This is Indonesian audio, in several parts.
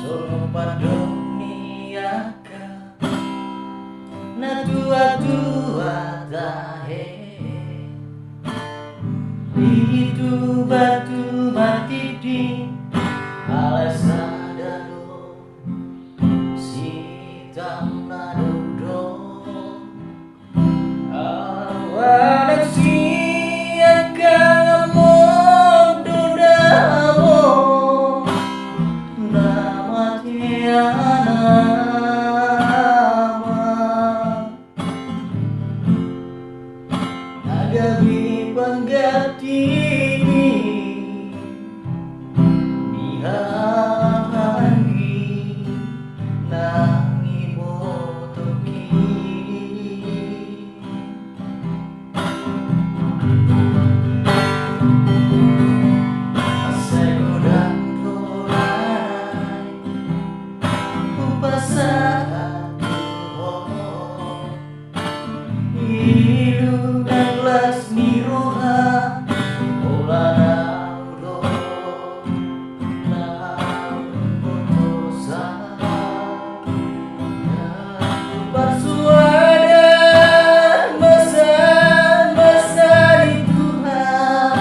Solo padoniaka na tua-tua tahe itu batu mati di alasadaro si tamnadodo awanak siaka mododamo nama tiada agabi panggati dihangi nangi botoki asegodang rolai upasatu hidup dan lasmi roha olah naudo naudosa bersuara masa-masa di Tuhan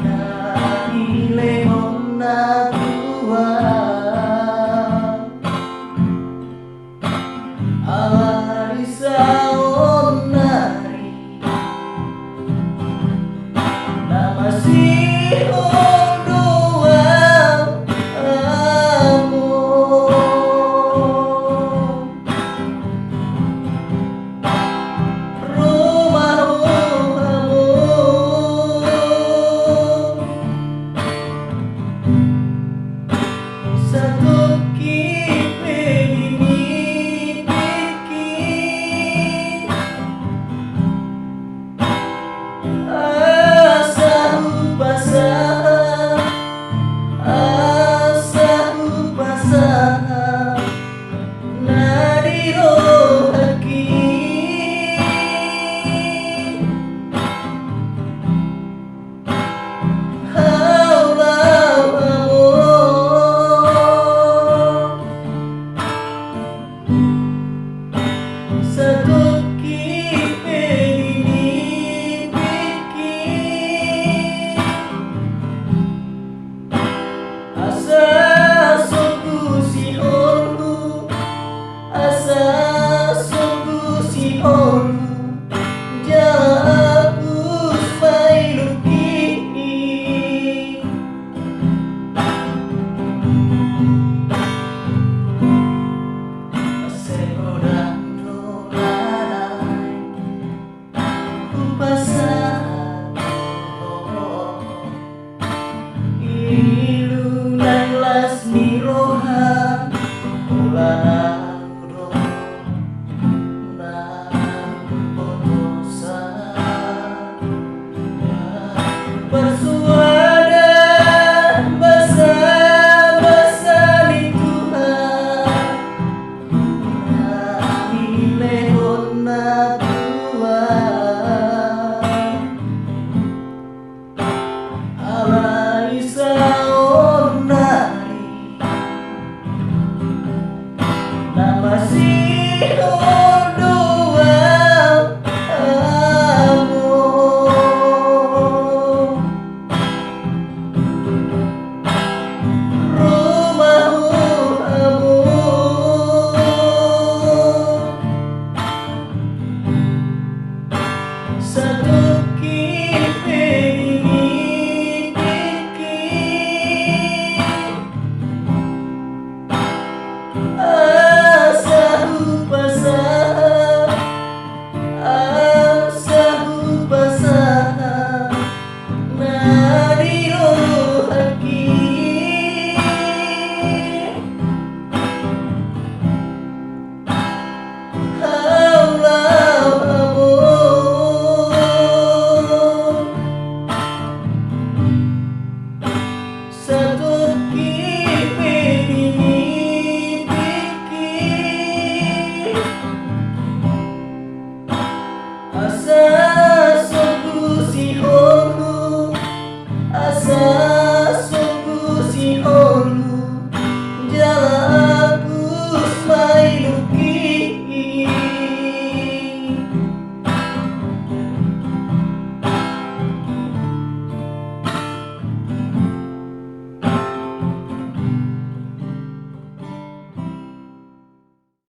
dari lemona Tuhan Alarisao nari nama si doa amor rumah amor Satokin NIPIKI asa upasa nadiro haki haulau amor Satokin NIPIKI asa soku si holu asa soku si holu jahapus mailuki asegodang rolai upasatu ilungan lasmi roha olah naudo naudosa bersuara masa-masa di Tuhan dari lemona Tuhan Alarisao nari nama si doa amor rumah amor satu